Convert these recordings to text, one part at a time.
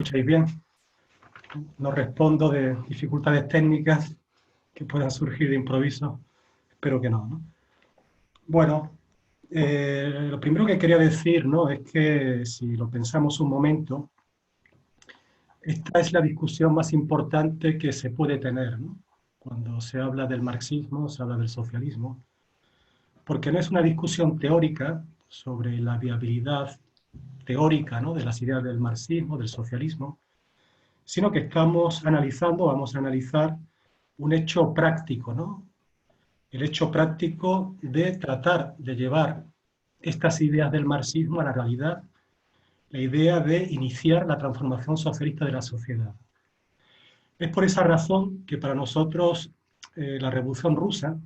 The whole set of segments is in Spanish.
¿Escucháis bien? No respondo de dificultades técnicas que puedan surgir de improviso. Espero que no, ¿no? Bueno, lo primero que quería decir, ¿no?, es que si lo pensamos un momento, esta es la discusión más importante que se puede tener, ¿no?, cuando se habla del marxismo, se habla del socialismo, porque no es una discusión teórica sobre la viabilidad teórica, ¿no?, de las ideas del marxismo, del socialismo, sino que vamos a analizar un hecho práctico, ¿no? El hecho práctico de tratar de llevar estas ideas del marxismo a la realidad, la idea de iniciar la transformación socialista de la sociedad. Es por esa razón que para nosotros la Revolución Rusa,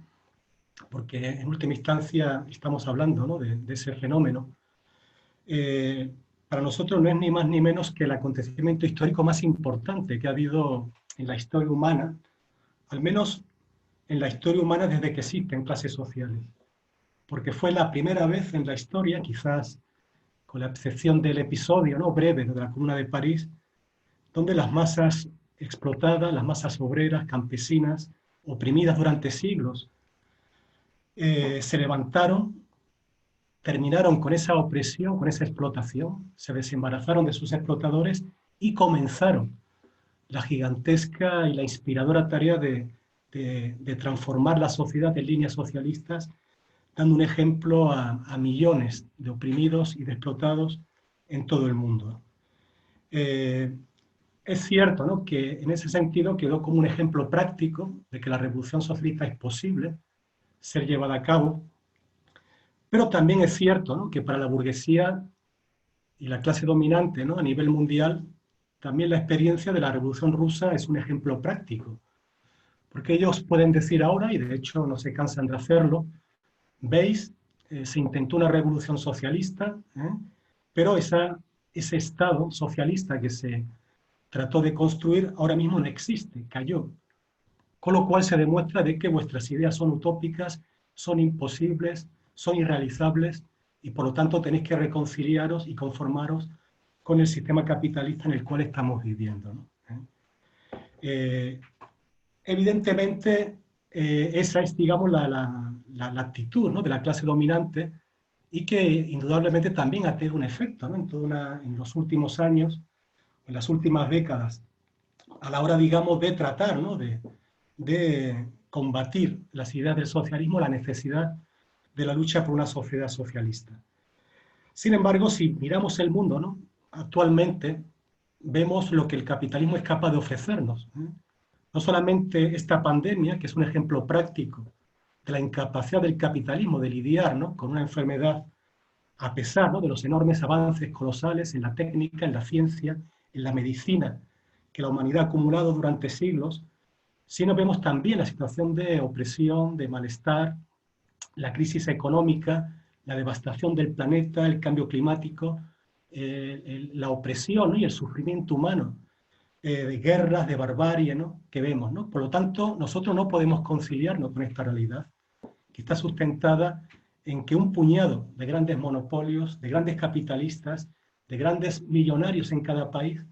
porque en última instancia estamos hablando, ¿no?, de ese fenómeno, para nosotros no es ni más ni menos que el acontecimiento histórico más importante que ha habido en la historia humana, al menos en la historia humana desde que existen clases sociales. Porque fue la primera vez en la historia, quizás con la excepción del episodio, ¿no?, breve de la Comuna de París, donde las masas explotadas, las masas obreras, campesinas, oprimidas durante siglos, se levantaron, terminaron con esa opresión, con esa explotación, se desembarazaron de sus explotadores y comenzaron la gigantesca y la inspiradora tarea de transformar la sociedad en líneas socialistas, dando un ejemplo a millones de oprimidos y de explotados en todo el mundo. Es cierto, ¿no?, que en ese sentido quedó como un ejemplo práctico de que la revolución socialista es posible ser llevada a cabo, pero también es cierto, ¿no?, que para la burguesía y la clase dominante, ¿no?, a nivel mundial, también la experiencia de la Revolución Rusa es un ejemplo práctico, porque ellos pueden decir ahora, y de hecho no se cansan de hacerlo, veis, se intentó una revolución socialista, pero ese Estado socialista que se trató de construir ahora mismo no existe, cayó. Con lo cual se demuestra de que vuestras ideas son utópicas, son imposibles, son irrealizables y por lo tanto tenéis que reconciliaros y conformaros con el sistema capitalista en el cual estamos viviendo, ¿no? Evidentemente, esa es, digamos, la actitud, ¿no?, de la clase dominante y que indudablemente también ha tenido un efecto, ¿no?, en los últimos años, en las últimas décadas, a la hora, digamos, de tratar, ¿no?, de combatir las ideas del socialismo, la necesidad de la lucha por una sociedad socialista. Sin embargo, si miramos el mundo, ¿no?, actualmente vemos lo que el capitalismo es capaz de ofrecernos, ¿eh? No solamente esta pandemia, que es un ejemplo práctico de la incapacidad del capitalismo de lidiar, ¿no?, con una enfermedad a pesar, ¿no?, de los enormes avances colosales en la técnica, en la ciencia, en la medicina que la humanidad ha acumulado durante siglos, sino vemos también la situación de opresión, de malestar, la crisis económica, la devastación del planeta, el cambio climático, la opresión, ¿no?, y el sufrimiento humano, de guerras, de barbarie, ¿no?, que vemos, ¿no? Por lo tanto, nosotros no podemos conciliarnos con esta realidad, que está sustentada en que un puñado de grandes monopolios, de grandes capitalistas, de grandes millonarios en cada país,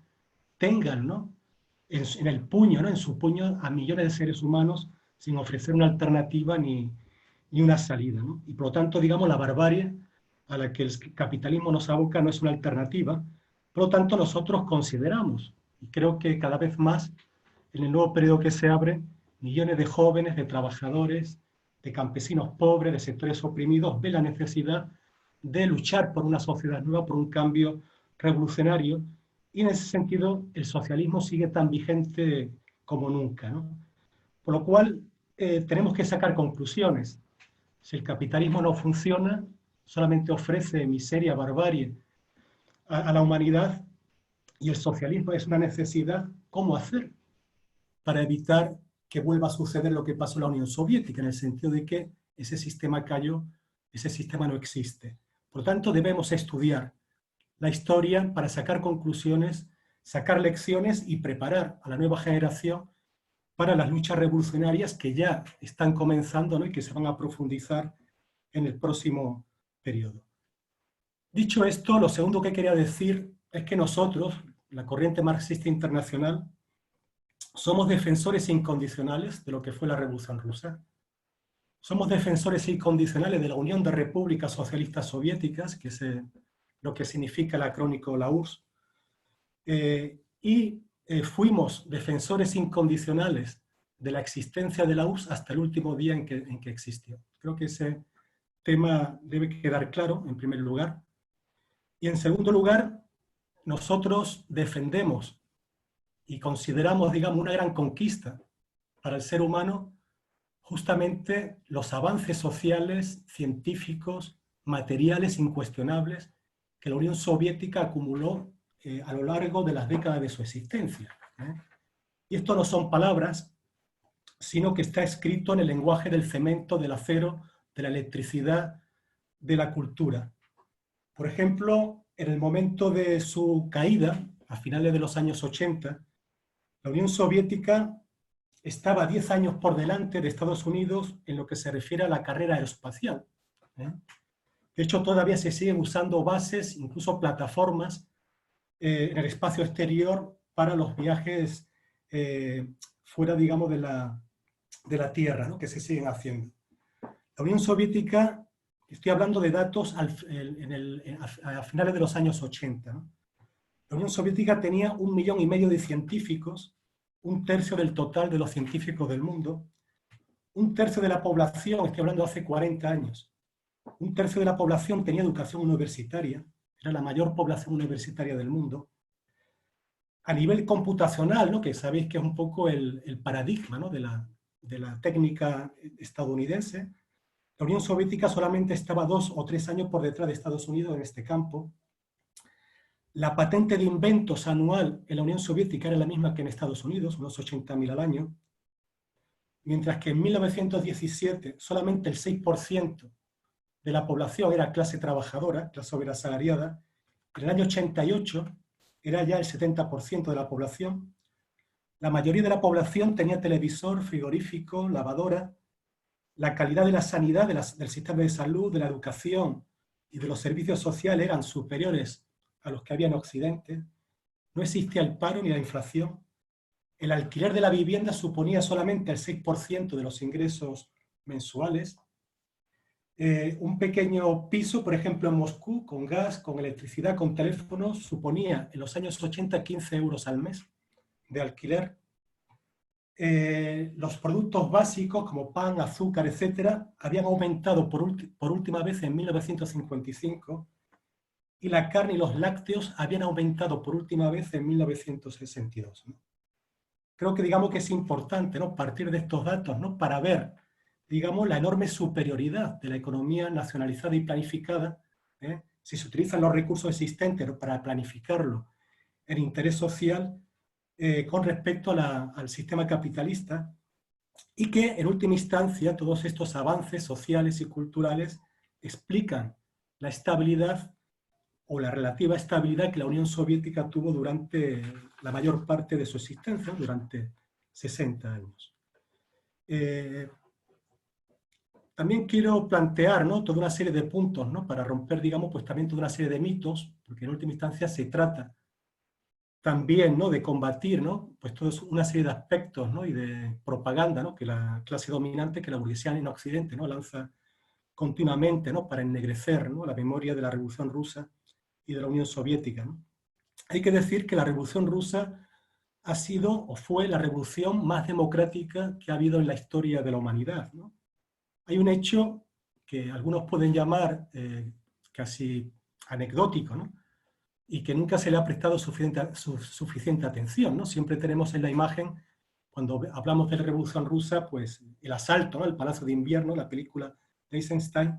tengan, ¿no?, en el puño, ¿no?, en su puño a millones de seres humanos sin ofrecer una alternativa ni una salida, ¿no? Y por lo tanto, digamos, la barbarie a la que el capitalismo nos aboca no es una alternativa. Por lo tanto, nosotros consideramos, y creo que cada vez más, en el nuevo periodo que se abre, millones de jóvenes, de trabajadores, de campesinos pobres, de sectores oprimidos, ven la necesidad de luchar por una sociedad nueva, por un cambio revolucionario, y en ese sentido el socialismo sigue tan vigente como nunca, ¿no? Por lo cual tenemos que sacar conclusiones. Si el capitalismo no funciona, solamente ofrece miseria, barbarie a la humanidad, y el socialismo es una necesidad, ¿cómo hacer para evitar que vuelva a suceder lo que pasó en la Unión Soviética, en el sentido de que ese sistema cayó, ese sistema no existe? Por lo tanto, debemos estudiar la historia para sacar conclusiones, sacar lecciones y preparar a la nueva generación para las luchas revolucionarias que ya están comenzando, ¿no?, y que se van a profundizar en el próximo periodo. Dicho esto, lo segundo que quería decir es que nosotros, la corriente marxista internacional, somos defensores incondicionales de lo que fue la Revolución Rusa. Somos defensores incondicionales de la Unión de Repúblicas Socialistas Soviéticas, que es lo que significa el acrónimo la URSS, fuimos defensores incondicionales de la existencia de la URSS hasta el último día en que existió. Creo que ese tema debe quedar claro, en primer lugar. Y en segundo lugar, nosotros defendemos y consideramos, digamos, una gran conquista para el ser humano justamente los avances sociales, científicos, materiales incuestionables que la Unión Soviética acumuló a lo largo de las décadas de su existencia. Y esto no son palabras, sino que está escrito en el lenguaje del cemento, del acero, de la electricidad, de la cultura. Por ejemplo, en el momento de su caída, a finales de los años 80, la Unión Soviética estaba 10 años por delante de Estados Unidos en lo que se refiere a la carrera aeroespacial. De hecho, todavía se siguen usando bases, incluso plataformas, en el espacio exterior para los viajes fuera, digamos, de la Tierra, ¿no? Que se siguen haciendo. La Unión Soviética, estoy hablando de datos a finales de los años 80, ¿no? La Unión Soviética tenía 1,5 millones de científicos, 1/3 del total de los científicos del mundo, 1/3 de la población, estoy hablando de hace 40 años, 1/3 de la población tenía educación universitaria, era la mayor población universitaria del mundo. A nivel computacional, ¿no? Que sabéis que es un poco el paradigma, ¿no? de la técnica estadounidense, la Unión Soviética solamente estaba 2 o 3 años por detrás de Estados Unidos en este campo. La patente de inventos anual en la Unión Soviética era la misma que en Estados Unidos, unos 80.000 al año, mientras que en 1917 solamente el 6% de la población era clase trabajadora, clase obrera asalariada. En el año 88 era ya el 70% de la población. La mayoría de la población tenía televisor, frigorífico, lavadora. La calidad de la sanidad, del sistema de salud, de la educación y de los servicios sociales eran superiores a los que había en Occidente. No existía el paro ni la inflación. El alquiler de la vivienda suponía solamente el 6% de los ingresos mensuales. Un pequeño piso, por ejemplo, en Moscú, con gas, con electricidad, con teléfono, suponía en los años 80 15 euros al mes de alquiler. Los productos básicos como pan, azúcar, etcétera, habían aumentado por última vez en 1955 y la carne y los lácteos habían aumentado por última vez en 1962, ¿no? Creo que digamos que es importante, ¿no? Partir de estos datos, ¿no? Para ver, digamos, la enorme superioridad de la economía nacionalizada y planificada, si se utilizan los recursos existentes para planificarlo en interés social, con respecto al sistema capitalista, y que en última instancia todos estos avances sociales y culturales explican la estabilidad o la relativa estabilidad que la Unión Soviética tuvo durante la mayor parte de su existencia, durante 60 años. También quiero plantear, ¿no? Toda una serie de puntos, ¿no? Para romper, digamos, pues también toda una serie de mitos, porque en última instancia se trata también, ¿no? De combatir, ¿no? Pues toda una serie de aspectos, ¿no? Y de propaganda, ¿no? Que la clase dominante, que la burguesía en Occidente, ¿no? Lanza continuamente, ¿no? Para ennegrecer, ¿no? La memoria de la Revolución Rusa y de la Unión Soviética, ¿no? Hay que decir que la Revolución Rusa ha sido o fue la revolución más democrática que ha habido en la historia de la humanidad, ¿no? Hay un hecho que algunos pueden llamar casi anecdótico, ¿no? Y que nunca se le ha prestado suficiente atención, ¿no? Siempre tenemos en la imagen, cuando hablamos de la Revolución Rusa, pues el asalto, ¿no? El Palacio de Invierno, la película de Eisenstein.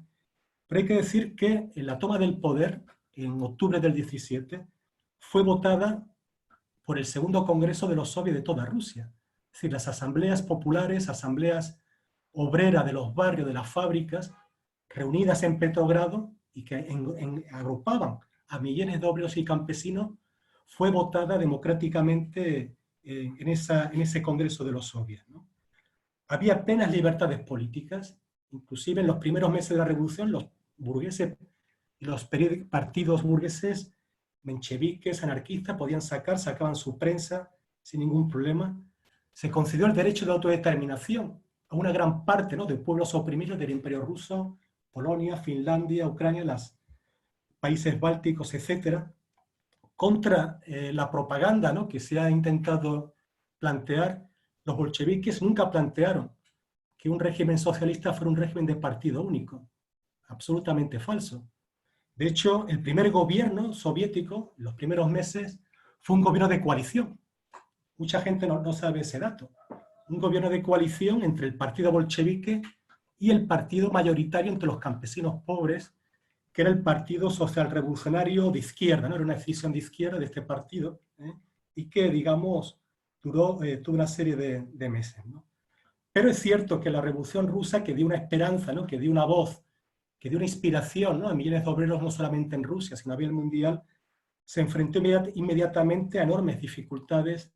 Pero hay que decir que en la toma del poder, en octubre del 17, fue votada por el segundo Congreso de los Soviets de toda Rusia. Es decir, las asambleas populares, asambleas obreras de los barrios, de las fábricas, reunidas en Petrogrado y que agrupaban a millones de obreros y campesinos, fue votada democráticamente en ese Congreso de los Soviets, ¿no? Había apenas libertades políticas, inclusive en los primeros meses de la Revolución los burgueses y los partidos burgueses mencheviques, anarquistas, podían sacaban su prensa sin ningún problema. Se concedió el derecho de autodeterminación a una gran parte, ¿no?, de pueblos oprimidos del Imperio Ruso, Polonia, Finlandia, Ucrania, los países bálticos, etcétera, contra la propaganda, ¿no?, que se ha intentado plantear. Los bolcheviques nunca plantearon que un régimen socialista fuera un régimen de partido único. Absolutamente falso. De hecho, el primer gobierno soviético, en los primeros meses, fue un gobierno de coalición. Mucha gente no sabe ese dato. Un gobierno de coalición entre el partido bolchevique y el partido mayoritario entre los campesinos pobres, que era el Partido Social Revolucionario de Izquierda, ¿no? Era una decisión de izquierda de este partido, y que, digamos, tuvo una serie de meses, ¿no? Pero es cierto que la Revolución Rusa, que dio una esperanza, ¿no?, que dio una voz, que dio una inspiración, ¿no?, a millones de obreros, no solamente en Rusia, sino a nivel mundial, se enfrentó inmediatamente a enormes dificultades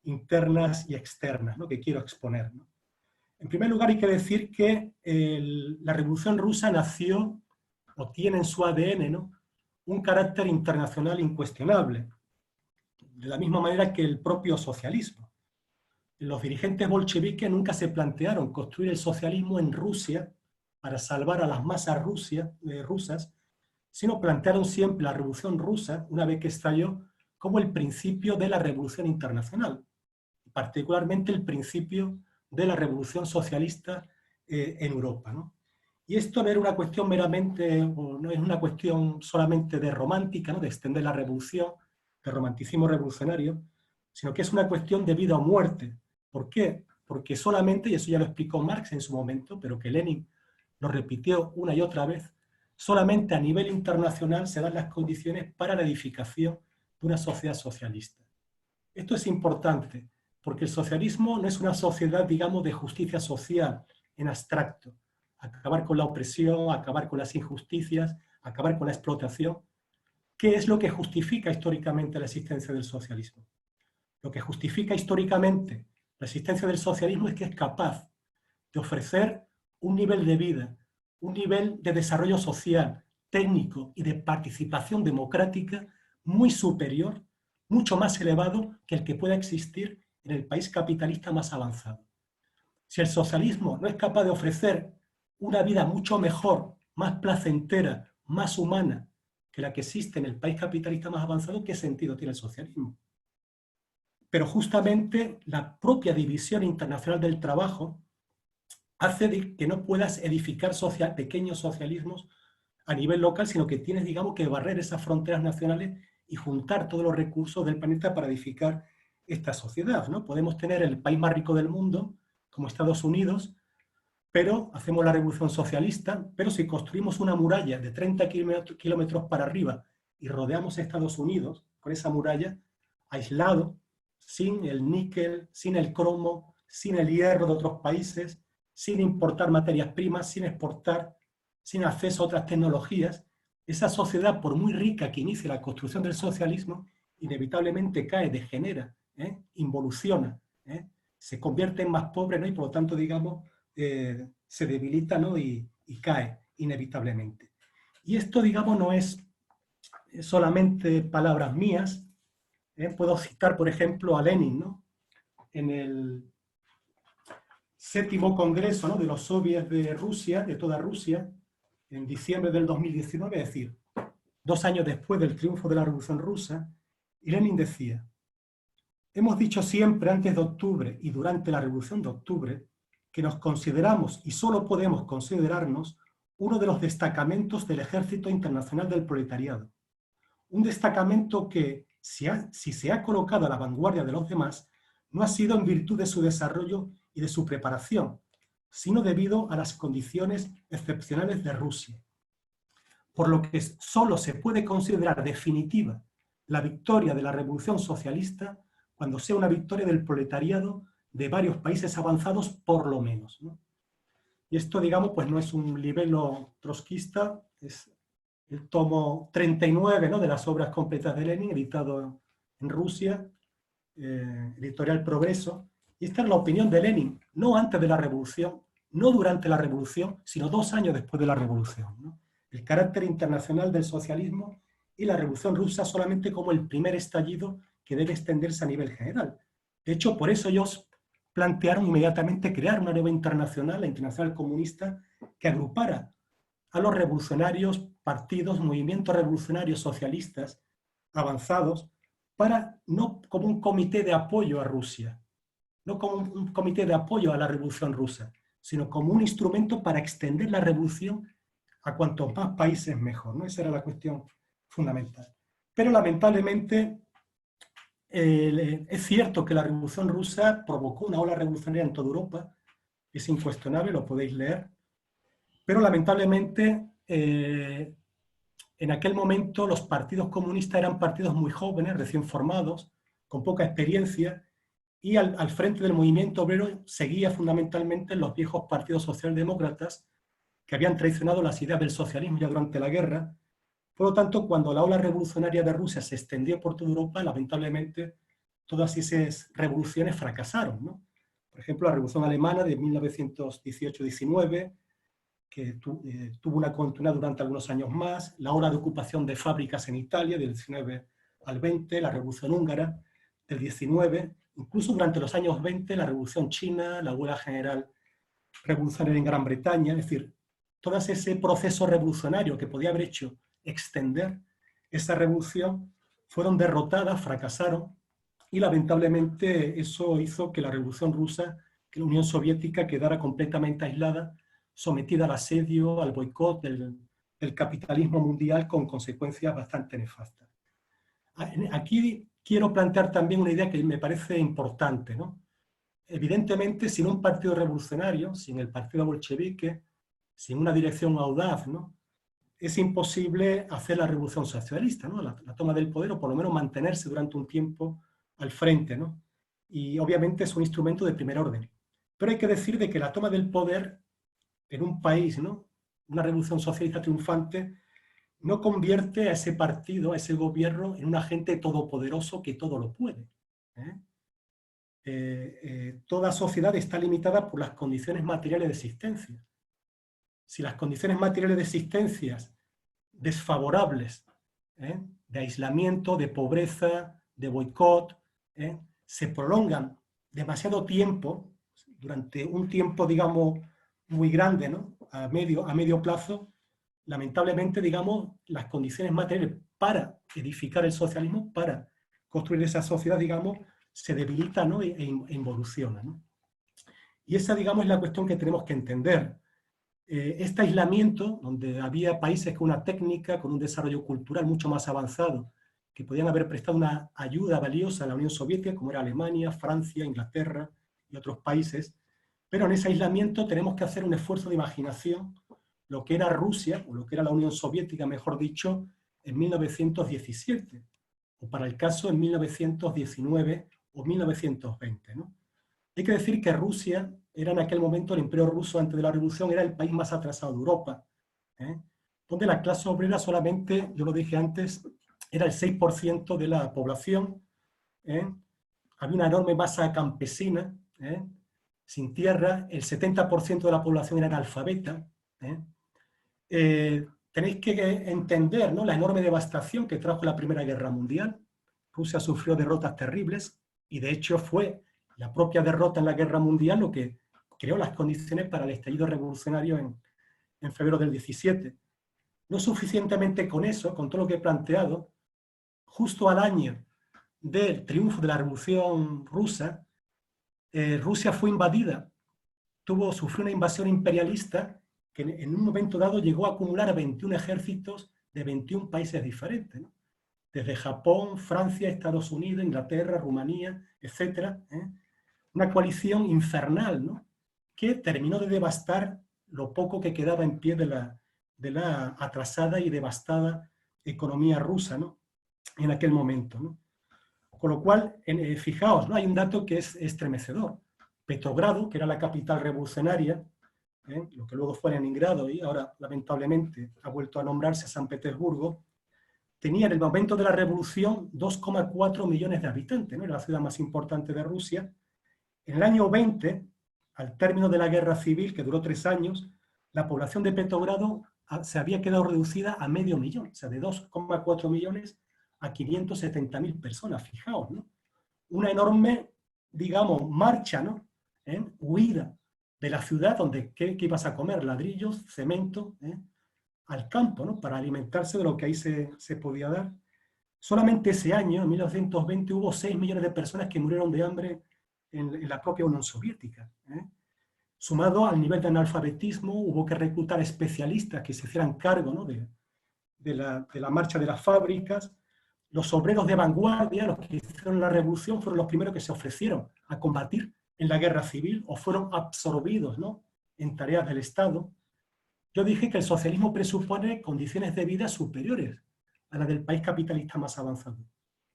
internas y externas, ¿no?, que quiero exponer, ¿no? En primer lugar, hay que decir que la Revolución Rusa nació, o tiene en su ADN, ¿no?, un carácter internacional incuestionable, de la misma manera que el propio socialismo. Los dirigentes bolcheviques nunca se plantearon construir el socialismo en Rusia para salvar a las masas rusas, sino plantearon siempre la Revolución Rusa, una vez que estalló, como el principio de la Revolución Internacional, particularmente el principio de la Revolución Socialista en Europa, ¿no? Y esto no era una cuestión meramente, o no es una cuestión solamente de romántica, ¿no?, de extender la revolución, de romanticismo revolucionario, sino que es una cuestión de vida o muerte. ¿Por qué? Porque solamente, y eso ya lo explicó Marx en su momento, pero que Lenin lo repitió una y otra vez, solamente a nivel internacional se dan las condiciones para la edificación de una sociedad socialista. Esto es importante, porque el socialismo no es una sociedad, digamos, de justicia social en abstracto, acabar con la opresión, acabar con las injusticias, acabar con la explotación. ¿Qué es lo que justifica históricamente la existencia del socialismo? Lo que justifica históricamente la existencia del socialismo es que es capaz de ofrecer un nivel de vida, un nivel de desarrollo social, técnico y de participación democrática muy superior, mucho más elevado que el que pueda existir en el país capitalista más avanzado. Si el socialismo no es capaz de ofrecer una vida mucho mejor, más placentera, más humana que la que existe en el país capitalista más avanzado, ¿qué sentido tiene el socialismo? Pero justamente la propia división internacional del trabajo hace que no puedas edificar pequeños socialismos a nivel local, sino que tienes, digamos, que barrer esas fronteras nacionales y juntar todos los recursos del planeta para edificar esta sociedad, ¿no? Podemos tener el país más rico del mundo, como Estados Unidos, pero hacemos la revolución socialista, pero si construimos una muralla de 30 kilómetros para arriba y rodeamos a Estados Unidos con esa muralla, aislado, sin el níquel, sin el cromo, sin el hierro de otros países, sin importar materias primas, sin exportar, sin acceso a otras tecnologías, esa sociedad, por muy rica que inicie la construcción del socialismo, inevitablemente cae, degenera, involuciona, se convierte en más pobre, ¿no? Y por lo tanto, digamos, se debilita, ¿no? y cae inevitablemente. Y esto, digamos, no es solamente palabras mías. Puedo citar, por ejemplo, a Lenin, ¿no? En el 7º Congreso, ¿no?, de los soviets de Rusia, de toda Rusia, en diciembre del 2019, es decir, 2 años después del triunfo de la Revolución Rusa, y Lenin decía: hemos dicho siempre antes de octubre y durante la Revolución de Octubre que nos consideramos, y solo podemos considerarnos, uno de los destacamentos del Ejército Internacional del Proletariado. Un destacamento que, si se ha colocado a la vanguardia de los demás, no ha sido en virtud de su desarrollo y de su preparación, sino debido a las condiciones excepcionales de Rusia. Por lo que solo se puede considerar definitiva la victoria de la Revolución Socialista cuando sea una victoria del proletariado de varios países avanzados, por lo menos, ¿no? Y esto, digamos, pues no es un libelo trotskista, es el tomo 39, ¿no?, de las obras completas de Lenin, editado en Rusia, editorial Progreso. Y esta es la opinión de Lenin, no antes de la Revolución, no durante la Revolución, sino 2 años después de la Revolución, ¿no? El carácter internacional del socialismo y la Revolución Rusa solamente como el primer estallido que debe extenderse a nivel general. De hecho, por eso ellos plantearon inmediatamente crear una nueva internacional, la Internacional Comunista, que agrupara a los revolucionarios, partidos, movimientos revolucionarios socialistas avanzados, para, no como un comité de apoyo a Rusia, no como un comité de apoyo a la Revolución Rusa, sino como un instrumento para extender la revolución a cuantos más países mejor, ¿no? Esa era la cuestión fundamental. Pero lamentablemente es cierto que la Revolución Rusa provocó una ola revolucionaria en toda Europa, es incuestionable, lo podéis leer, pero lamentablemente en aquel momento los partidos comunistas eran partidos muy jóvenes, recién formados, con poca experiencia, y al frente del movimiento obrero seguía fundamentalmente los viejos partidos socialdemócratas que habían traicionado las ideas del socialismo ya durante la guerra. Por lo tanto, cuando la ola revolucionaria de Rusia se extendió por toda Europa, lamentablemente todas esas revoluciones fracasaron, ¿no? Por ejemplo, la Revolución Alemana de 1918-19, que tuvo una continuidad durante algunos años más, la ola de ocupación de fábricas en Italia del 19 al 20, la Revolución Húngara del 19, incluso durante los años 20 la Revolución China, la huelga general revolucionaria en Gran Bretaña, es decir, todo ese proceso revolucionario que podía haber hecho extender esa revolución, fueron derrotadas, fracasaron, y lamentablemente eso hizo que la Revolución Rusa, que la Unión Soviética quedara completamente aislada, sometida al asedio, al boicot del capitalismo mundial con consecuencias bastante nefastas. Aquí quiero plantear también una idea que me parece importante, ¿no? Evidentemente, sin un partido revolucionario, sin el partido bolchevique, sin una dirección audaz, ¿no?, es imposible hacer la revolución socialista, ¿no?, la toma del poder, o por lo menos mantenerse durante un tiempo al frente, ¿no? Y obviamente es un instrumento de primer orden. Pero hay que decir de que la toma del poder en un país, ¿no?, una revolución socialista triunfante, no convierte a ese partido, a ese gobierno, en un agente todopoderoso que todo lo puede, ¿eh? Toda sociedad está limitada por las condiciones materiales de existencia. Si las condiciones materiales de existencia desfavorables, de aislamiento, de pobreza, de boicot, se prolongan demasiado tiempo, durante un tiempo, digamos, muy grande, ¿no?, a medio plazo, lamentablemente, digamos, las condiciones materiales para edificar el socialismo, para construir esa sociedad, digamos, se debilita, ¿no?, e involuciona, ¿no? Y esa, digamos, es la cuestión que tenemos que entender. Este aislamiento, donde había países con una técnica, con un desarrollo cultural mucho más avanzado, que podían haber prestado una ayuda valiosa a la Unión Soviética, como era Alemania, Francia, Inglaterra y otros países, pero en ese aislamiento tenemos que hacer un esfuerzo de imaginación, lo que era Rusia, o lo que era la Unión Soviética, mejor dicho, en 1917, o para el caso en 1919 o 1920, ¿no? Hay que decir que Rusia era en aquel momento, el Imperio Ruso antes de la Revolución, era el país más atrasado de Europa, donde la clase obrera solamente, yo lo dije antes, era el 6% de la población, había una enorme masa campesina, sin tierra, el 70% de la población era analfabeta. Tenéis que entender, ¿no?, la enorme devastación que trajo la Primera Guerra Mundial. Rusia sufrió derrotas terribles, y de hecho fue la propia derrota en la Guerra Mundial lo que creó las condiciones para el estallido revolucionario en febrero del 17. No suficientemente con eso, con todo lo que he planteado, justo al año del triunfo de la Revolución Rusa, Rusia fue invadida, sufrió una invasión imperialista que en un momento dado llegó a acumular 21 ejércitos de 21 países diferentes, ¿no?, desde Japón, Francia, Estados Unidos, Inglaterra, Rumanía, etc. Una coalición infernal, ¿no?, que terminó de devastar lo poco que quedaba en pie de la atrasada y devastada economía rusa, ¿no?, en aquel momento, ¿no? Con lo cual, fijaos, ¿no?, hay un dato que es estremecedor. Petrogrado, que era la capital revolucionaria, lo que luego fue Leningrado y ahora lamentablemente ha vuelto a nombrarse San Petersburgo, tenía en el momento de la revolución 2,4 millones de habitantes, ¿no?, era la ciudad más importante de Rusia. En el año 20, al término de la guerra civil, que duró 3 años, la población de Petrogrado se había quedado reducida a 500.000, o sea, de 2,4 millones a 570.000 personas, fijaos, ¿no? Una enorme, digamos, marcha, ¿no? Huida de la ciudad, donde ¿qué ibas a comer? Ladrillos, cemento, al campo, ¿no? Para alimentarse de lo que ahí se podía dar. Solamente ese año, en 1920, hubo 6 millones de personas que murieron de hambre en la propia Unión Soviética. Sumado al nivel de analfabetismo, hubo que reclutar especialistas que se hicieran cargo, ¿no? de la marcha de las fábricas. Los obreros de vanguardia, los que hicieron la revolución, fueron los primeros que se ofrecieron a combatir en la guerra civil o fueron absorbidos, ¿no? En tareas del Estado. Yo dije que el socialismo presupone condiciones de vida superiores a las del país capitalista más avanzado.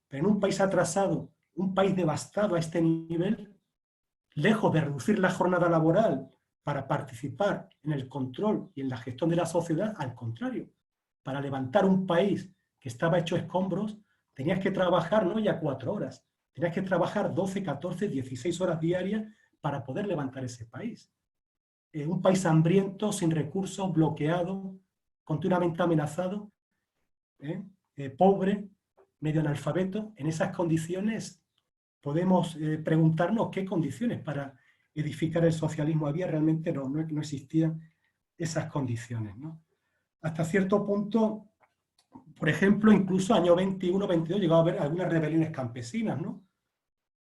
Pero en un país atrasado, un país devastado a este nivel, lejos de reducir la jornada laboral para participar en el control y en la gestión de la sociedad, al contrario, para levantar un país que estaba hecho escombros, tenías que trabajar no ya 4 horas, tenías que trabajar 12, 14, 16 horas diarias para poder levantar ese país. Un país hambriento, sin recursos, bloqueado, continuamente amenazado, pobre, medio analfabeto. En esas condiciones podemos preguntarnos qué condiciones para edificar el socialismo había. Realmente no existían esas condiciones, ¿no? Hasta cierto punto, por ejemplo, incluso año 21, 22, llegó a haber algunas rebeliones campesinas, ¿no?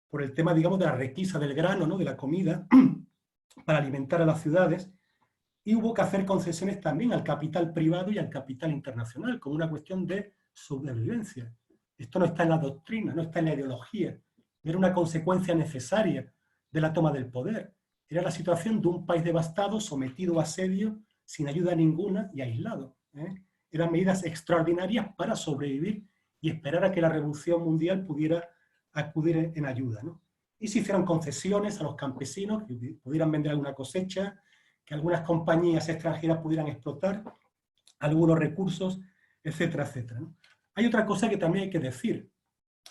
Por el tema, digamos, de la requisa del grano, ¿no? De la comida, para alimentar a las ciudades, y hubo que hacer concesiones también al capital privado y al capital internacional, como una cuestión de sobrevivencia. Esto no está en la doctrina, no está en la ideología, era una consecuencia necesaria de la toma del poder. Era la situación de un país devastado, sometido a asedio, sin ayuda ninguna y aislado. Eran medidas extraordinarias para sobrevivir y esperar a que la revolución mundial pudiera acudir en ayuda, ¿no? Y se hicieron concesiones a los campesinos que pudieran vender alguna cosecha, que algunas compañías extranjeras pudieran explotar algunos recursos, etcétera, etcétera, ¿no? Hay otra cosa que también hay que decir,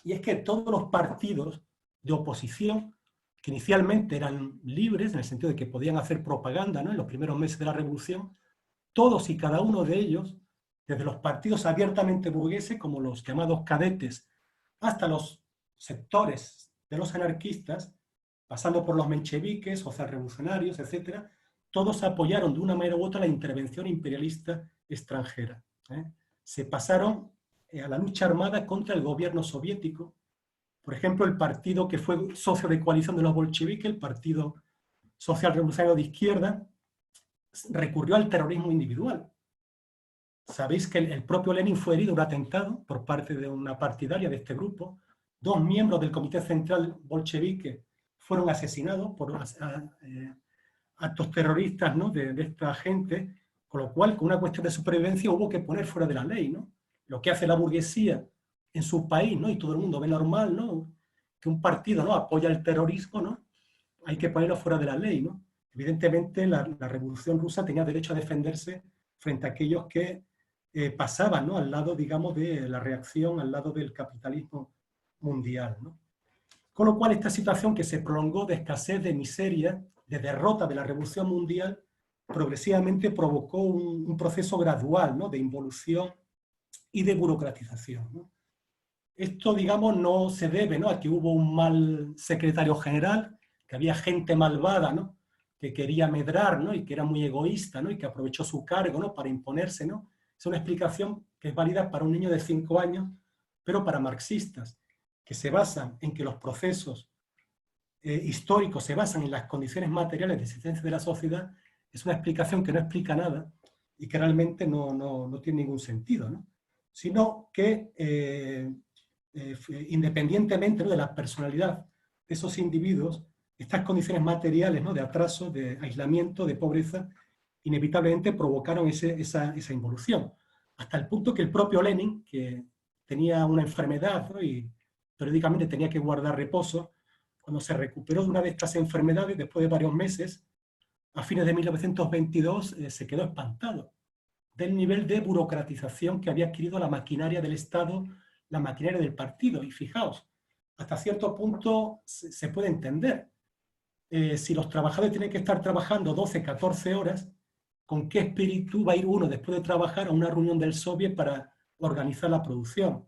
y es que todos los partidos de oposición, que inicialmente eran libres, en el sentido de que podían hacer propaganda, ¿no? En los primeros meses de la revolución, todos y cada uno de ellos, desde los partidos abiertamente burgueses, como los llamados cadetes, hasta los sectores de los anarquistas, pasando por los mencheviques, socialrevolucionarios, etcétera, todos apoyaron de una manera u otra la intervención imperialista extranjera. Se pasaron a la lucha armada contra el gobierno soviético. Por ejemplo, el partido que fue socio de coalición de los bolcheviques, el Partido Social Revolucionario de Izquierda, recurrió al terrorismo individual. Sabéis que el propio Lenin fue herido en un atentado por parte de una partidaria de este grupo. 2 miembros del Comité Central bolchevique fueron asesinados por actos terroristas, ¿no? de esta gente, con lo cual, con una cuestión de supervivencia, hubo que poner fuera de la ley, ¿no? Lo que hace la burguesía en su país, ¿no? Y todo el mundo ve normal, ¿no? Que un partido, ¿no? Apoya el terrorismo, ¿no? Hay que ponerlo fuera de la ley, ¿no? Evidentemente, la Revolución Rusa tenía derecho a defenderse frente a aquellos que pasaban, ¿no? Al lado, digamos, de la reacción, al lado del capitalismo mundial, ¿no? Con lo cual, esta situación que se prolongó de escasez, de miseria, de derrota de la Revolución Mundial, progresivamente provocó un proceso gradual, ¿no? De involución y de burocratización, ¿no? Esto, digamos, no se debe, ¿no? A que hubo un mal secretario general, que había gente malvada, ¿no? Que quería medrar, ¿no? Y que era muy egoísta, ¿no? Y que aprovechó su cargo, ¿no? Para imponerse, ¿no? Es una explicación que es válida para un niño de 5 años, pero para marxistas, que se basan en que los procesos históricos se basan en las condiciones materiales de existencia de la sociedad, es una explicación que no explica nada y que realmente no tiene ningún sentido, ¿no? Sino que independientemente, ¿no? de la personalidad de esos individuos, estas condiciones materiales, ¿no? De atraso, de aislamiento, de pobreza, inevitablemente provocaron esa involución. Hasta el punto que el propio Lenin, que tenía una enfermedad, ¿no? Y periódicamente tenía que guardar reposo, cuando se recuperó de una de estas enfermedades, después de varios meses, a fines de 1922, se quedó espantado del nivel de burocratización que había adquirido la maquinaria del Estado, la maquinaria del partido. Y fijaos, hasta cierto punto se puede entender. Si los trabajadores tienen que estar trabajando 12, 14 horas, con qué espíritu va a ir uno después de trabajar a una reunión del Soviet para organizar la producción.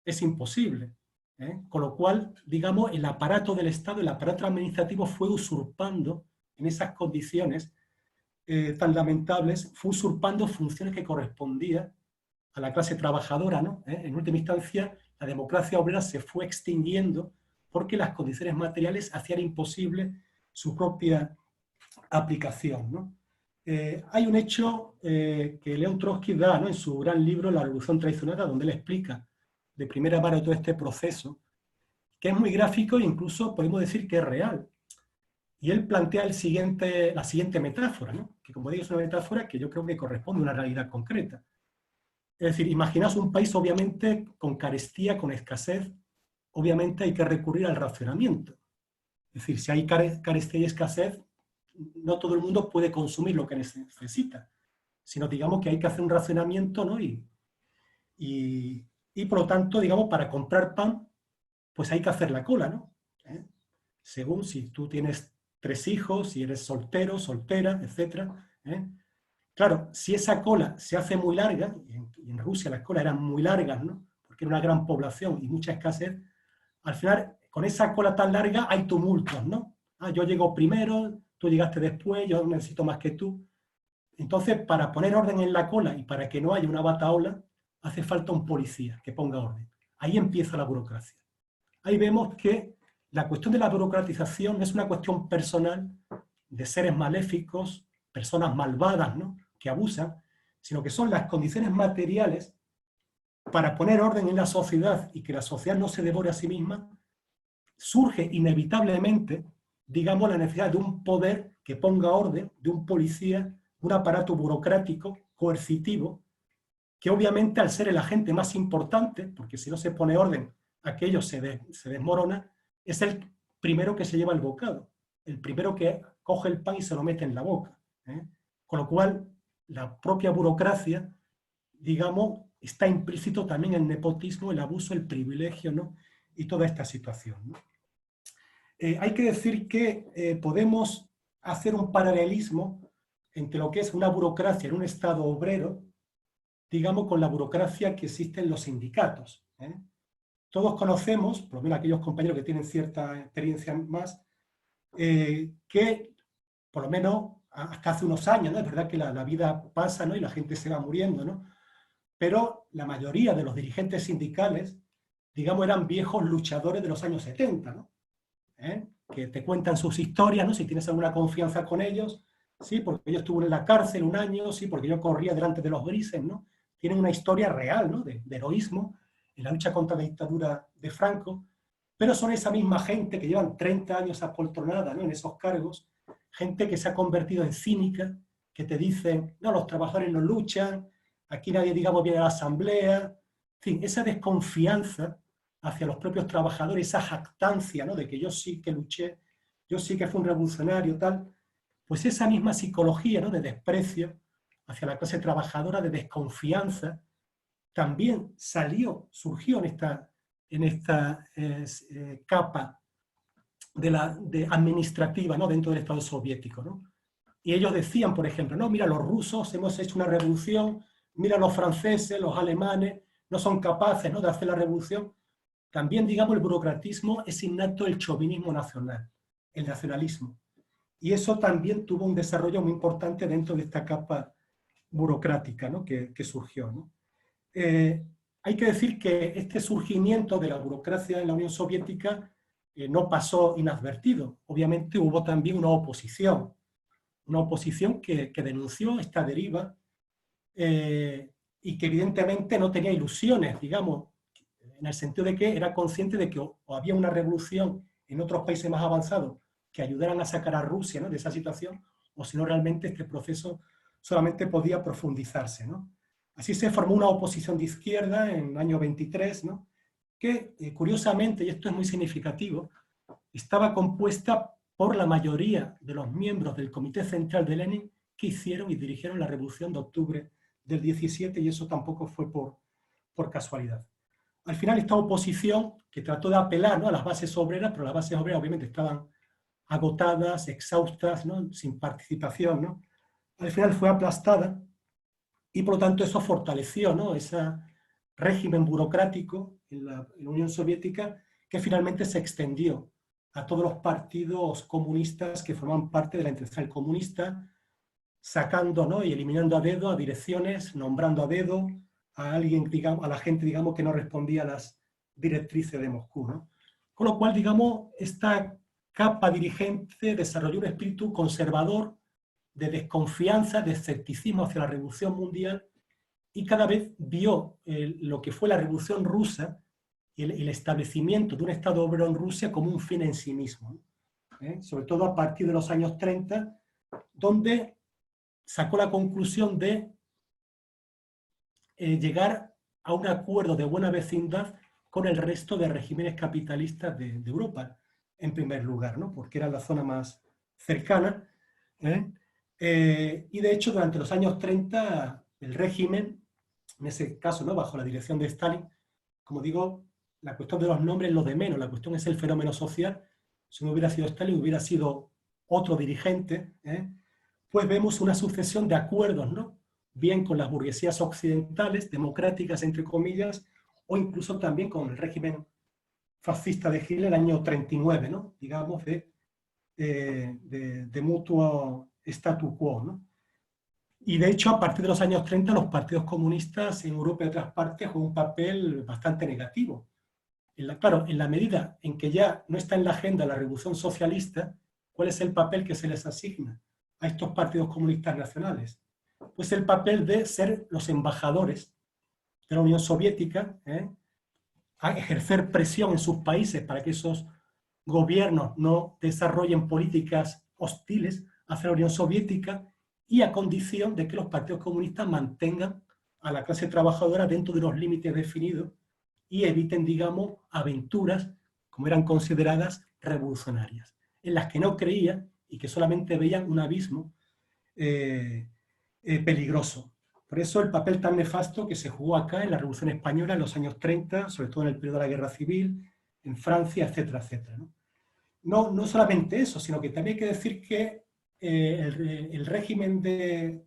Es imposible. Con lo cual, digamos, el aparato del Estado, el aparato administrativo fue usurpando en esas condiciones tan lamentables, fue usurpando funciones que correspondían a la clase trabajadora, ¿no? En última instancia, la democracia obrera se fue extinguiendo porque las condiciones materiales hacían imposible su propia aplicación, ¿no? Hay un hecho que León Trotsky da, ¿no?, en su gran libro La Revolución Traicionera, donde él explica de primera mano todo este proceso, que es muy gráfico e incluso podemos decir que es real. Y él plantea la siguiente metáfora, ¿no?, que como digo es una metáfora que yo creo que corresponde a una realidad concreta. Es decir, imaginaos un país obviamente con carestía, con escasez, obviamente hay que recurrir al racionamiento. Es decir, si hay carestía y escasez, no todo el mundo puede consumir lo que necesita, sino digamos que hay que hacer un racionamiento, ¿no? Y por lo tanto, digamos, para comprar pan, pues hay que hacer la cola, ¿no? Según si tú tienes 3 hijos, si eres soltero, soltera, etc. Claro, si esa cola se hace muy larga, y en Rusia las colas eran muy largas, ¿no?, porque era una gran población y mucha escasez, al final, con esa cola tan larga hay tumultos, ¿no? Ah, yo llego primero, tú llegaste después, yo necesito más que tú. Entonces, para poner orden en la cola y para que no haya una batahola, hace falta un policía que ponga orden. Ahí empieza la burocracia. Ahí vemos que la cuestión de la burocratización no es una cuestión personal de seres maléficos, personas malvadas, ¿no?, que abusan, sino que son las condiciones materiales para poner orden en la sociedad y que la sociedad no se devore a sí misma. Surge inevitablemente, digamos, la necesidad de un poder que ponga orden, de un policía, un aparato burocrático, coercitivo, que obviamente al ser el agente más importante, porque si no se pone orden, aquello se desmorona, es el primero que se lleva el bocado, el primero que coge el pan y se lo mete en la boca. Con lo cual, la propia burocracia, digamos, está implícito también el nepotismo, el abuso, el privilegio, ¿no?, y toda esta situación, ¿no? Hay que decir que podemos hacer un paralelismo entre lo que es una burocracia en un Estado obrero, digamos, con la burocracia que existe en los sindicatos. Todos conocemos, por lo menos aquellos compañeros que tienen cierta experiencia más, que por lo menos hasta hace unos años, ¿no?, es verdad que la vida pasa, ¿no?, y la gente se va muriendo, ¿no?, pero la mayoría de los dirigentes sindicales, digamos, eran viejos luchadores de los años 70, ¿no? Que te cuentan sus historias, ¿no?, si tienes alguna confianza con ellos, sí, porque yo estuve en la cárcel un año, sí, porque yo corría delante de los grises, ¿no? Tienen una historia real, ¿no?, de heroísmo en la lucha contra la dictadura de Franco, pero son esa misma gente que llevan 30 años apoltronada, ¿no?, en esos cargos, gente que se ha convertido en cínica, que te dicen, no, los trabajadores no luchan, aquí nadie, digamos, viene a la asamblea, en fin, esa desconfianza hacia los propios trabajadores, esa jactancia, ¿no?, de que yo sí que luché, yo sí que fui un revolucionario, tal, pues esa misma psicología, ¿no?, de desprecio hacia la clase trabajadora, de desconfianza, también surgió en esta capa administrativa, ¿no?, dentro del Estado soviético, ¿no? Y ellos decían, por ejemplo, no, mira, los rusos hemos hecho una revolución, mira, los franceses, los alemanes, no son capaces, ¿no?, de hacer la revolución. También, digamos, el burocratismo es innato el chauvinismo nacional, el nacionalismo. Y eso también tuvo un desarrollo muy importante dentro de esta capa burocrática, ¿no?, que surgió, ¿no? Hay que decir que este surgimiento de la burocracia en la Unión Soviética no pasó inadvertido. Obviamente hubo también una oposición que denunció esta deriva y que evidentemente no tenía ilusiones, digamos, en el sentido de que era consciente de que o había una revolución en otros países más avanzados que ayudaran a sacar a Rusia, ¿no?, de esa situación, o si no realmente este proceso solamente podía profundizarse, ¿no? Así se formó una oposición de izquierda en el año 23, ¿no?, que curiosamente, y esto es muy significativo, estaba compuesta por la mayoría de los miembros del Comité Central de Lenin que hicieron y dirigieron la Revolución de Octubre del 17, y eso tampoco fue por casualidad. Al final esta oposición, que trató de apelar, ¿no?, a las bases obreras, pero las bases obreras obviamente estaban agotadas, exhaustas, ¿no?, sin participación, ¿no?, al final fue aplastada y por lo tanto eso fortaleció, ¿no?, ese régimen burocrático en la Unión Soviética, que finalmente se extendió a todos los partidos comunistas que forman parte de la Internacional Comunista, sacando, ¿no?, y eliminando a dedo a direcciones, nombrando a dedo a alguien, digamos, a la gente, digamos, que no respondía a las directrices de Moscú, ¿no? Con lo cual, digamos, esta capa dirigente desarrolló un espíritu conservador, de desconfianza, de escepticismo hacia la revolución mundial, y cada vez vio lo que fue la Revolución Rusa y el establecimiento de un Estado obrero en Rusia como un fin en sí mismo, ¿no? Sobre todo a partir de los años 30, donde sacó la conclusión de llegar a un acuerdo de buena vecindad con el resto de regímenes capitalistas de Europa, en primer lugar, ¿no?, porque era la zona más cercana, ¿eh? Y de hecho, durante los años 30, el régimen, en ese caso, ¿no?, bajo la dirección de Stalin, como digo, la cuestión de los nombres es lo de menos, la cuestión es el fenómeno social. Si no hubiera sido Stalin, hubiera sido otro dirigente, pues vemos una sucesión de acuerdos, ¿no?, bien con las burguesías occidentales, democráticas, entre comillas, o incluso también con el régimen fascista de Hitler, el año 39, ¿no?, digamos, de mutuo statu quo, ¿no? Y de hecho, a partir de los años 30, los partidos comunistas en Europa y otras partes juegan un papel bastante negativo. Claro, en la medida en que ya no está en la agenda la revolución socialista, ¿cuál es el papel que se les asigna a estos partidos comunistas nacionales? Pues el papel de ser los embajadores de la Unión Soviética, a ejercer presión en sus países para que esos gobiernos no desarrollen políticas hostiles hacia la Unión Soviética, y a condición de que los partidos comunistas mantengan a la clase trabajadora dentro de unos límites definidos y eviten, digamos, aventuras, como eran consideradas, revolucionarias, en las que no creían y que solamente veían un abismo peligroso. Por eso el papel tan nefasto que se jugó acá en la Revolución Española en los años 30, sobre todo en el periodo de la Guerra Civil, en Francia, etcétera, etcétera, ¿no? No solamente eso, sino que también hay que decir que el régimen de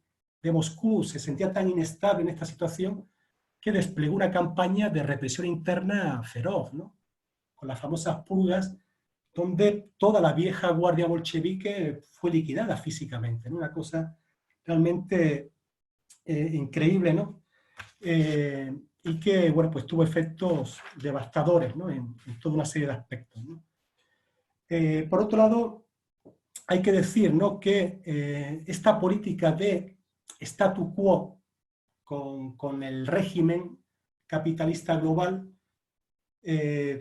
Moscú se sentía tan inestable en esta situación que desplegó una campaña de represión interna feroz, ¿no?, con las famosas purgas, donde toda la vieja guardia bolchevique fue liquidada físicamente, ¿no? Una cosa realmente increíble, ¿no? Y que, bueno, pues tuvo efectos devastadores, ¿no?, en toda una serie de aspectos, ¿no? Por otro lado, hay que decir, ¿no?, que esta política de statu quo con el régimen capitalista global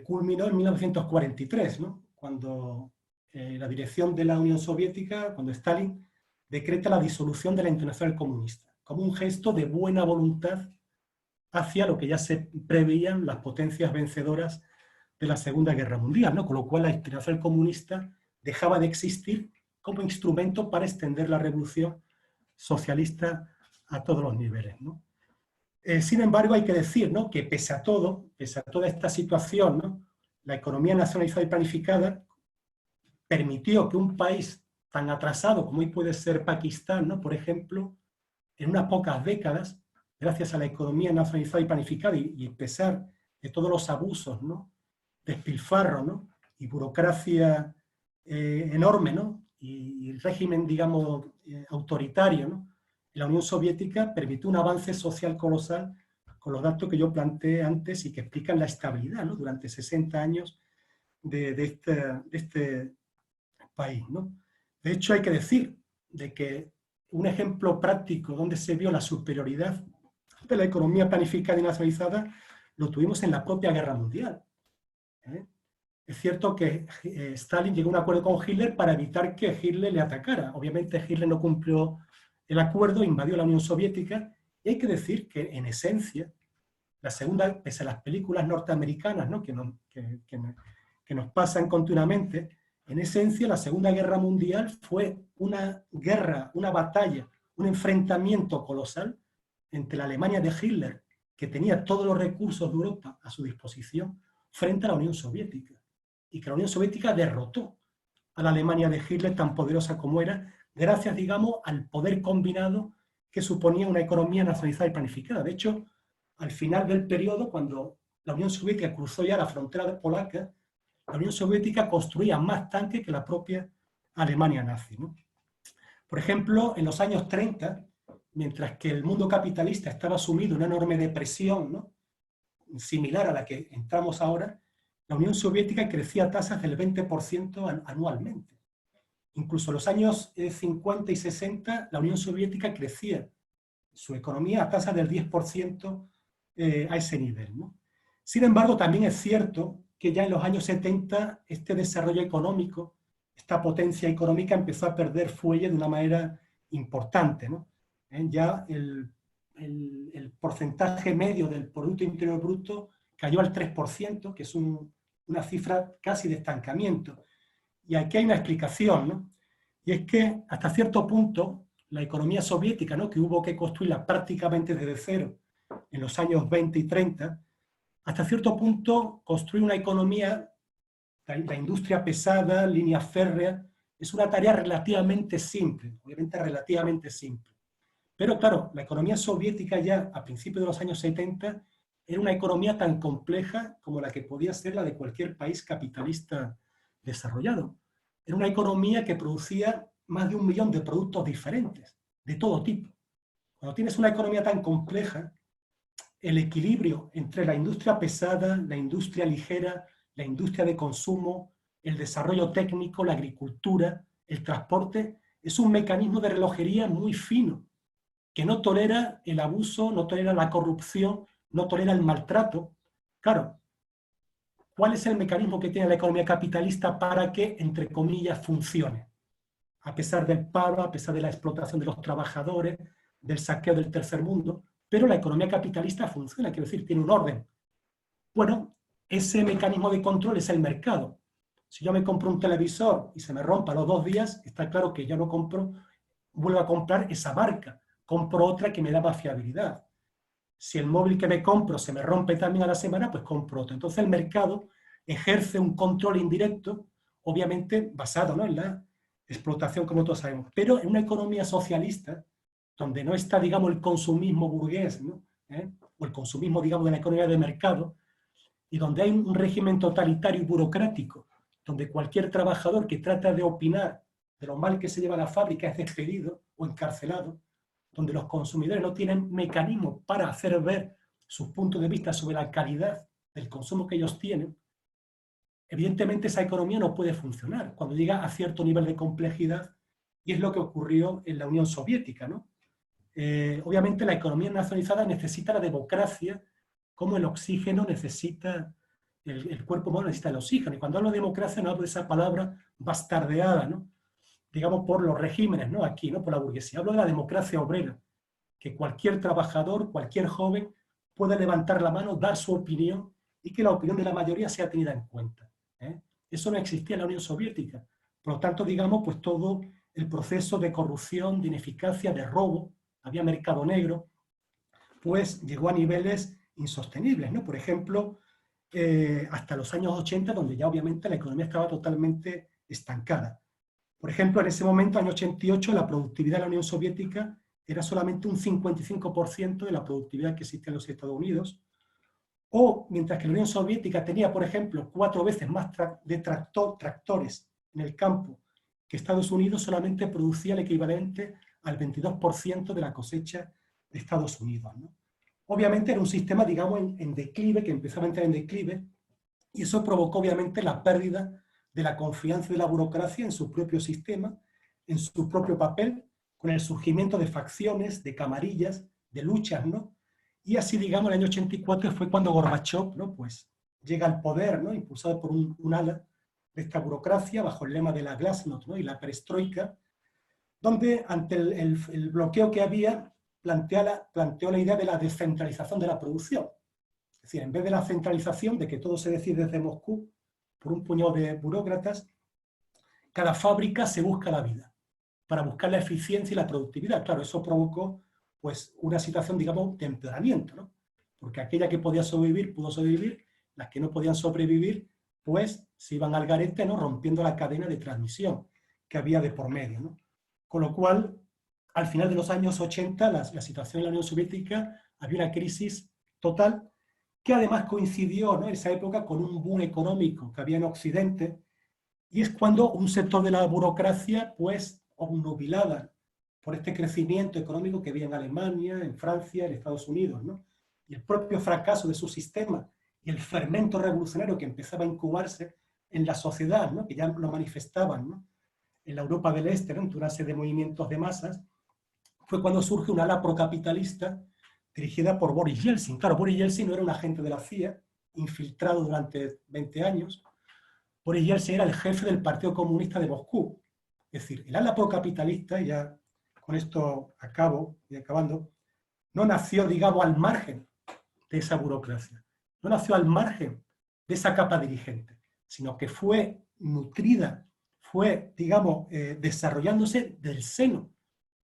culminó en 1943, ¿no?, cuando la dirección de la Unión Soviética, cuando Stalin decreta la disolución de la Internacional Comunista, como un gesto de buena voluntad hacia lo que ya se preveían las potencias vencedoras de la Segunda Guerra Mundial, ¿no?, con lo cual la Internacional Comunista dejaba de existir como instrumento para extender la revolución socialista a todos los niveles, ¿no? Sin embargo, hay que decir, ¿no?, que pese a todo, pese a toda esta situación, ¿no?, la economía nacionalizada y planificada permitió que un país tan atrasado como hoy puede ser Pakistán, ¿no?, por ejemplo, en unas pocas décadas, gracias a la economía nacionalizada y planificada y a pesar de todos los abusos, ¿no?, despilfarro, ¿no?, y burocracia enorme, ¿no?, y el régimen, digamos, autoritario, ¿no?, la Unión Soviética permitió un avance social colosal con los datos que yo planteé antes y que explican la estabilidad, ¿no?, durante 60 años de este país, ¿no? De hecho, hay que decir de que un ejemplo práctico donde se vio la superioridad de la economía planificada y nacionalizada lo tuvimos en la propia Guerra Mundial, ¿eh? Es cierto que Stalin llegó a un acuerdo con Hitler para evitar que Hitler le atacara. Obviamente Hitler no cumplió el acuerdo, invadió la Unión Soviética, y hay que decir que en esencia, la segunda, pese a las películas norteamericanas, ¿no?, que nos pasan continuamente, en esencia la Segunda Guerra Mundial fue una guerra, una batalla, un enfrentamiento colosal entre la Alemania de Hitler, que tenía todos los recursos de Europa a su disposición, frente a la Unión Soviética. Y que la Unión Soviética derrotó a la Alemania de Hitler, tan poderosa como era, gracias, digamos, al poder combinado que suponía una economía nacionalizada y planificada. De hecho, al final del periodo, cuando la Unión Soviética cruzó ya la frontera polaca, la Unión Soviética construía más tanques que la propia Alemania nazi, ¿no? Por ejemplo, en los años 30, mientras que el mundo capitalista estaba sumido en una enorme depresión, ¿no?, similar a la que entramos ahora, la Unión Soviética crecía a tasas del 20% anualmente. Incluso en los años 50 y 60, la Unión Soviética crecía su economía a tasas del 10% a ese nivel, ¿no? Sin embargo, también es cierto que ya en los años 70 este desarrollo económico, esta potencia económica empezó a perder fuelle de una manera importante, ¿no? Ya el porcentaje medio del Producto Interior Bruto cayó al 3%, que es una cifra casi de estancamiento. Y aquí hay una explicación, ¿no? Y es que hasta cierto punto la economía soviética, ¿no?, que hubo que construirla prácticamente desde cero en los años 20 y 30, hasta cierto punto construir una economía, la industria pesada, línea férrea, es una tarea relativamente simple, obviamente relativamente simple. Pero claro, la economía soviética ya a principios de los años 70 era una economía tan compleja como la que podía ser la de cualquier país capitalista desarrollado. Era una economía que producía más de 1 millón de productos diferentes, de todo tipo. Cuando tienes una economía tan compleja, el equilibrio entre la industria pesada, la industria ligera, la industria de consumo, el desarrollo técnico, la agricultura, el transporte, es un mecanismo de relojería muy fino, que no tolera el abuso, no tolera la corrupción, no tolera el maltrato. Claro, ¿cuál es el mecanismo que tiene la economía capitalista para que, entre comillas, funcione? A pesar del paro, a pesar de la explotación de los trabajadores, del saqueo del tercer mundo, pero la economía capitalista funciona, quiero decir, tiene un orden. Bueno, ese mecanismo de control es el mercado. Si yo me compro un televisor y se me rompa a los 2 días, está claro que yo no compro, vuelvo a comprar esa marca, compro otra que me da más fiabilidad. Si el móvil que me compro se me rompe también a la semana, pues compro otro. Entonces el mercado ejerce un control indirecto, obviamente basado, ¿no?, en la explotación, como todos sabemos. Pero en una economía socialista, donde no está, digamos, el consumismo burgués, ¿no?, o el consumismo, digamos, de la economía de mercado, y donde hay un régimen totalitario y burocrático, donde cualquier trabajador que trata de opinar de lo mal que se lleva la fábrica es despedido o encarcelado, donde los consumidores no tienen mecanismos para hacer ver sus puntos de vista sobre la calidad del consumo que ellos tienen, evidentemente esa economía no puede funcionar cuando llega a cierto nivel de complejidad, y es lo que ocurrió en la Unión Soviética, ¿no? Obviamente la economía nacionalizada necesita la democracia como el oxígeno necesita, el cuerpo humano necesita el oxígeno. Y cuando hablo de democracia no hablo de esa palabra bastardeada, ¿no?, digamos, por los regímenes, ¿no?, aquí, ¿no?, por la burguesía. Hablo de la democracia obrera, que cualquier trabajador, cualquier joven puede levantar la mano, dar su opinión y que la opinión de la mayoría sea tenida en cuenta, ¿eh? Eso no existía en la Unión Soviética. Por lo tanto, digamos, pues todo el proceso de corrupción, de ineficacia, de robo, había mercado negro, pues llegó a niveles insostenibles, ¿no? Por ejemplo, hasta los años 80, donde ya obviamente la economía estaba totalmente estancada. Por ejemplo, en ese momento, año 88, la productividad de la Unión Soviética era solamente un 55% de la productividad que existe en los Estados Unidos, o mientras que la Unión Soviética tenía, por ejemplo, 4 veces más de tractores en el campo que Estados Unidos, solamente producía el equivalente al 22% de la cosecha de Estados Unidos, ¿no? Obviamente era un sistema, digamos, en declive, que empezaba a entrar en declive, y eso provocó obviamente la pérdida de la confianza de la burocracia en su propio sistema, en su propio papel, con el surgimiento de facciones, de camarillas, de luchas, ¿no? Y así, digamos, el año 84 fue cuando Gorbachev, ¿no?, pues llega al poder, ¿no?, impulsado por un ala de esta burocracia bajo el lema de la glasnost, ¿no?, y la perestroika, donde ante el bloqueo que había planteó la idea de la descentralización de la producción. Es decir, en vez de la centralización, de que todo se decide desde Moscú por un puñado de burócratas, cada fábrica se busca la vida para buscar la eficiencia y la productividad. Claro, eso provocó pues una situación, digamos, de empeoramiento, ¿no? Porque aquella que podía sobrevivir, pudo sobrevivir, las que no podían sobrevivir, pues se iban al garete, ¿no?, rompiendo la cadena de transmisión que había de por medio, ¿no? Con lo cual, al final de los años 80, la situación en la Unión Soviética, había una crisis total, que además coincidió, ¿no?, en esa época con un boom económico que había en Occidente, y es cuando un sector de la burocracia, pues, obnubilada por este crecimiento económico que había en Alemania, en Francia, en Estados Unidos, ¿no?, y el propio fracaso de su sistema y el fermento revolucionario que empezaba a incubarse en la sociedad, ¿no?, que ya lo manifestaban, ¿no?, en la Europa del Este, ¿no?, en una serie de movimientos de masas, fue cuando surge una ala procapitalista dirigida por Boris Yeltsin. Claro, Boris Yeltsin no era un agente de la CIA, infiltrado durante 20 años. Boris Yeltsin era el jefe del Partido Comunista de Moscú. Es decir, el ala procapitalista, y ya con esto acabo, y acabando, no nació, digamos, al margen de esa burocracia, no nació al margen de esa capa dirigente, sino que fue nutrida, fue, digamos, desarrollándose del seno,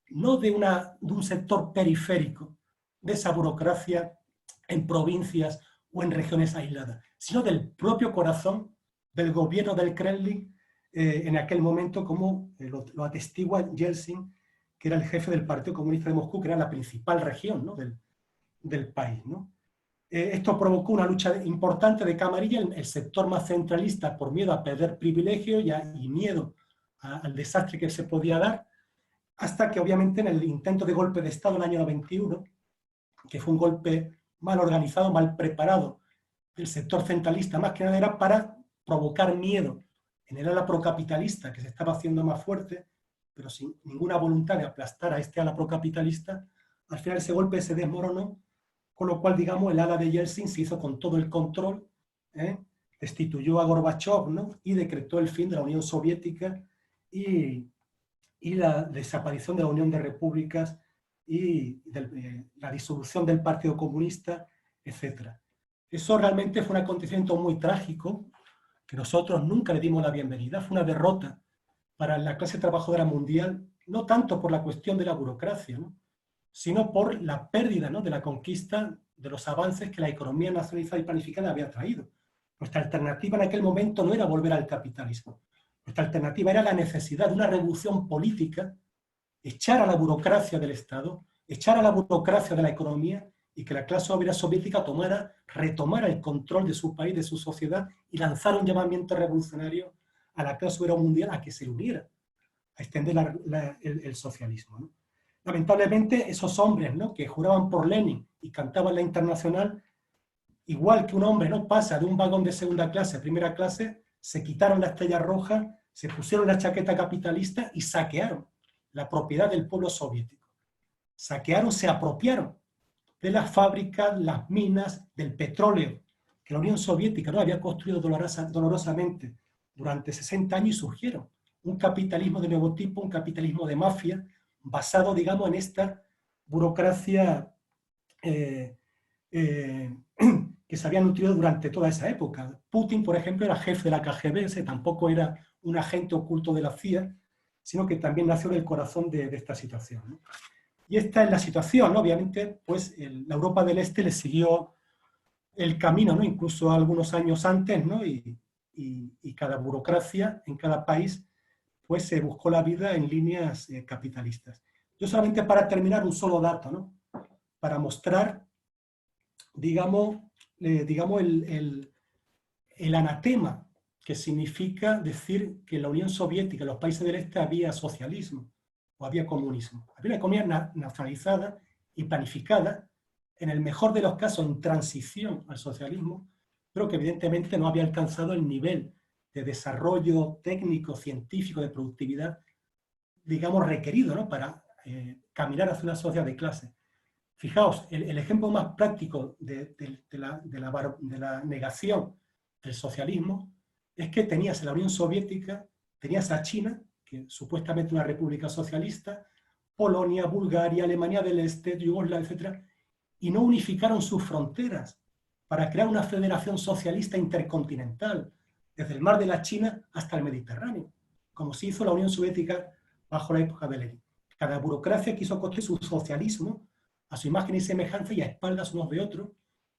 no de un sector periférico, de esa burocracia en provincias o en regiones aisladas, sino del propio corazón del gobierno del Kremlin en aquel momento, como lo atestigua Yeltsin, que era el jefe del Partido Comunista de Moscú, que era la principal región, ¿no?, del país, ¿no? Esto provocó una lucha importante de camarilla, el sector más centralista, por miedo a perder privilegios y miedo al desastre que se podía dar, hasta que obviamente en el intento de golpe de Estado en el año 91, que fue un golpe mal organizado, mal preparado, del sector centralista, más que nada era para provocar miedo en el ala procapitalista, que se estaba haciendo más fuerte, pero sin ninguna voluntad de aplastar a este ala procapitalista. Al final ese golpe se desmoronó, con lo cual, digamos, el ala de Yeltsin se hizo con todo el control, destituyó a Gorbachev, ¿no?, y decretó el fin de la Unión Soviética y la desaparición de la Unión de Repúblicas y la disolución del Partido Comunista, etc. Eso realmente fue un acontecimiento muy trágico, que nosotros nunca le dimos la bienvenida. Fue una derrota para la clase trabajadora mundial, no tanto por la cuestión de la burocracia, ¿no?, sino por la pérdida, ¿no?, de la conquista de los avances que la economía nacionalizada y planificada había traído. Nuestra alternativa en aquel momento no era volver al capitalismo. Nuestra alternativa era la necesidad de una revolución política, echar a la burocracia del Estado, echar a la burocracia de la economía y que la clase obrera soviética retomara el control de su país, de su sociedad, y lanzar un llamamiento revolucionario a la clase obrera mundial a que se uniera, a extender el socialismo, ¿no? Lamentablemente, esos hombres, ¿no?, que juraban por Lenin y cantaban la Internacional, igual que un hombre, ¿no?, pasa de un vagón de segunda clase a primera clase, se quitaron la estrella roja, se pusieron la chaqueta capitalista y saquearon la propiedad del pueblo soviético. Saquearon, se apropiaron de las fábricas, las minas, del petróleo, que la Unión Soviética no había construido dolorosamente durante 60 años, y surgieron un capitalismo de nuevo tipo, un capitalismo de mafia, basado, digamos, en esta burocracia que se había nutrido durante toda esa época. Putin, por ejemplo, era jefe de la KGB, ese tampoco era un agente oculto de la CIA, sino que también nació del corazón de esta situación, ¿no? Y esta es la situación, ¿no? Obviamente, pues la Europa del Este le siguió el camino, ¿no?, incluso algunos años antes, ¿no?, y cada burocracia en cada país pues se buscó la vida en líneas capitalistas. Yo solamente, para terminar, un solo dato, ¿no?, para mostrar, digamos, el anatema que significa decir que en la Unión Soviética, en los países del Este, había socialismo o había comunismo. Había una economía nacionalizada y planificada, en el mejor de los casos en transición al socialismo, pero que evidentemente no había alcanzado el nivel de desarrollo técnico, científico, de productividad, digamos, requerido, ¿no?, para caminar hacia una sociedad de clase. Fijaos, el ejemplo más práctico de la negación del socialismo es que tenías en la Unión Soviética, tenías a China, que supuestamente una república socialista, Polonia, Bulgaria, Alemania del Este, Yugoslavia, etc., y no unificaron sus fronteras para crear una federación socialista intercontinental, desde el mar de la China hasta el Mediterráneo, como se hizo la Unión Soviética bajo la época de Lenin. Cada burocracia quiso construir su socialismo a su imagen y semejanza y a espaldas unos de otros,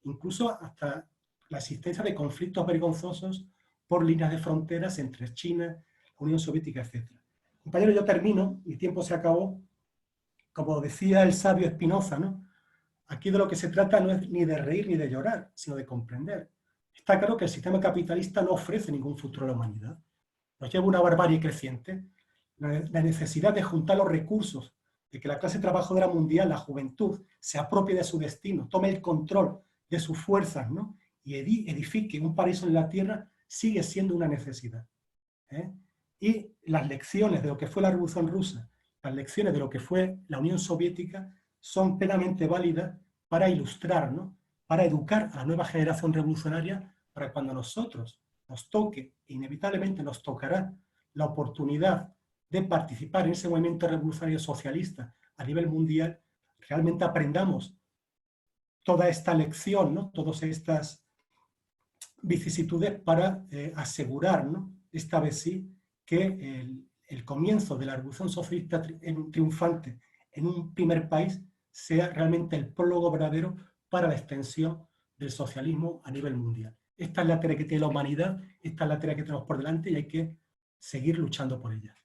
incluso hasta la existencia de conflictos vergonzosos por líneas de fronteras entre China, la Unión Soviética, etc. Compañero, yo termino, mi tiempo se acabó. Como decía el sabio Spinoza, ¿no? Aquí de lo que se trata no es ni de reír ni de llorar, sino de comprender. Está claro que el sistema capitalista no ofrece ningún futuro a la humanidad. Nos lleva una barbarie creciente. La necesidad de juntar los recursos, de que la clase trabajadora mundial, la juventud, se apropie de su destino, tome el control de sus fuerzas, ¿no? Y edifique un paraíso en la tierra, sigue siendo una necesidad. ¿Eh? Y las lecciones de lo que fue la Revolución Rusa, las lecciones de lo que fue la Unión Soviética, son plenamente válidas para ilustrar, ¿no? Para educar a la nueva generación revolucionaria, para cuando nosotros nos toque, inevitablemente nos tocará la oportunidad de participar en ese movimiento revolucionario socialista a nivel mundial, realmente aprendamos toda esta lección, ¿no? Todas estas vicisitudes para asegurar, ¿no? Esta vez sí, que el comienzo de la revolución socialista triunfante en un primer país sea realmente el prólogo verdadero para la extensión del socialismo a nivel mundial. Esta es la tarea que tiene la humanidad, esta es la tarea que tenemos por delante y hay que seguir luchando por ella.